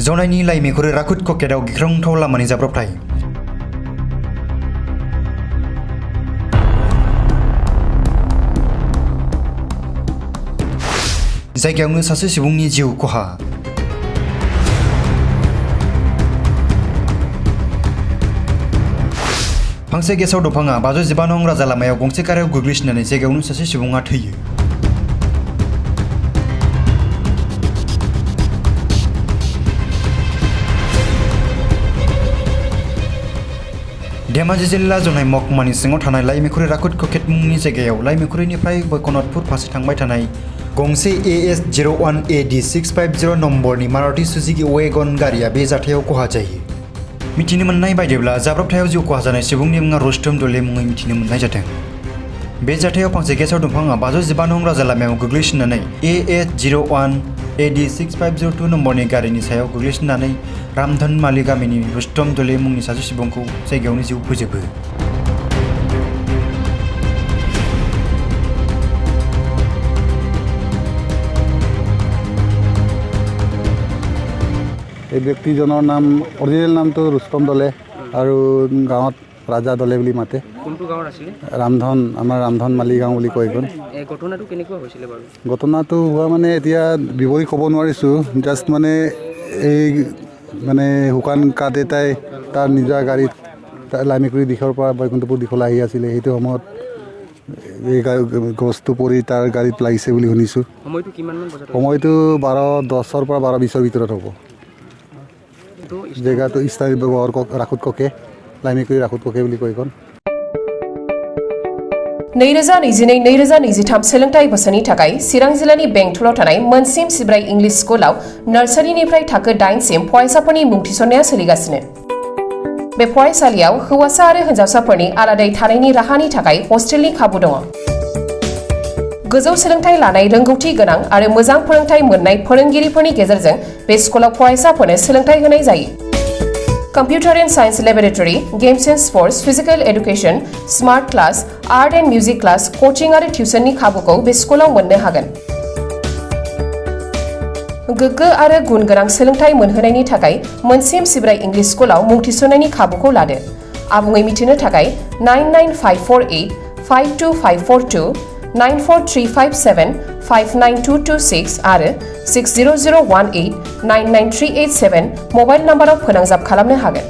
जनायनि लाइमेखुरै राखुद ककेटआव गिख्रंथाव लामानि जाब्रबथाय। जायगायावनो सासे सुबुंनि जिउ खहा। फांसे गेसाव दंफाङा 515 नं राजा लामायाव गंसे गारियाव गोग्लैसिननानै जायगायावनो सासे सुबुङा थैयो। धेमाजि जिल्ला जनाय महकुमानि सिङाव थानाय लाइमेखुरै राखुद ककेट मुंनि जायगायाव लाइमेखुरैनिफ्राय बैकनटपुर फारसे थांबाय थानाय गंसे AS01AD650 नम्बरनि मारुति सुजुकी वेगन गारिया बे जाथायाव खहा जायो। मिथिनो मोननाय बायदिब्ला जाब्रबथायाव जिउ खहा जानाय सुबुंनि मुङा रुस्तम दले मुङै मिथिनो मोननाय जादों। बे जाथायाव फांसे गेसाव दंफाङा 515 नं राजा लामायाव गोग्लैसिननानै AS01AD6502 नम्बरनि गारिनि सायाव गोग्लैसिननानै रामधनमालि गामिनि रुस्तम दले मुंनि सासे सुबुंखौ जायगायावनो जिउ फोजोबो। এই ব্যক্তিজনৰ নাম অৰিজিনেল নামটো ৰুস্তম দলে আৰু গাঁৱত ৰাজা দলে বুলি মাতে। কোনটো গাঁৱৰ আছিল? ৰামধন, আমাৰ ৰামধন মালি গাঁও বুলি কয় এইখন। এই ঘটনাটো কেনেকুৱা হৈছিলে বাৰু? ঘটনাটো হোৱা মানে এতিয়া বিৱৰি ক'ব নোৱাৰিছোঁ। জাষ্ট মানে এই মানে শুকান কাঠ এটাই তাৰ নিজৰ গাড়ীত লাইমেকুৰি দিশৰ পৰা বৈকুণ্ঠপুৰ দিশলৈ আহি আছিলে। সেইটো সময়ত এই গছটো পৰি তাৰ গাড়ীত লাগিছে বুলি শুনিছোঁ। সময়টো কিমানমান বজাত? সময়টো 12:10 পৰা 12:20 ভিতৰত হ'ব। जगह तो इस तरह व्यवहार को राखुद कोके लाइमेकुरि राखुद कोके বুলি কয় কোন 2022-2023 सोलोंथाइ बोसोरनि थाखाय चिरां जिल्लानि बेंटलाव थानाय मोनसिम सिब्राय इंलिश स्कुलाव नार्सारिनिफ्राय थाखो 8 सिम फरायसाफोरनि मुं थिसननाया सोलिगासिनो। बे फरायसालियाव हौवासा आरो हिनजावसाफोरनि आलादायै थानायनि राहानि थाखाय हस्टेलनि खाबु दङ। गोजौ सोलोंथाइ लानाय रोंगौथि गोनां आरो मोजां फोरोंथाइ मोननाय फोरोंगिरिफोरनि गेजेरजों बे स्कुलाव फरायसाफोरनो सोलोंथाइ होनाय जायो। Computer and science laboratory, games and sports, physical education, smart class, art and music class, coaching आरो टिउसननि खाबुखौ बे स्कुलाव मोननो हागोन। गोग्गो आरो गुन गोनां सोलोंथाइ मोनहोनायनि थाखाय मोनसिम सिब्राय इंलिश स्कुलाव मुं थिसननायनि खाबुखौ लादो। आबुङै मिथिनो थाखाय 99548 52542 94357 59226 आरो 60018 99387 मबाइल नम्बराव फोनांजाब खालामनो हागोन।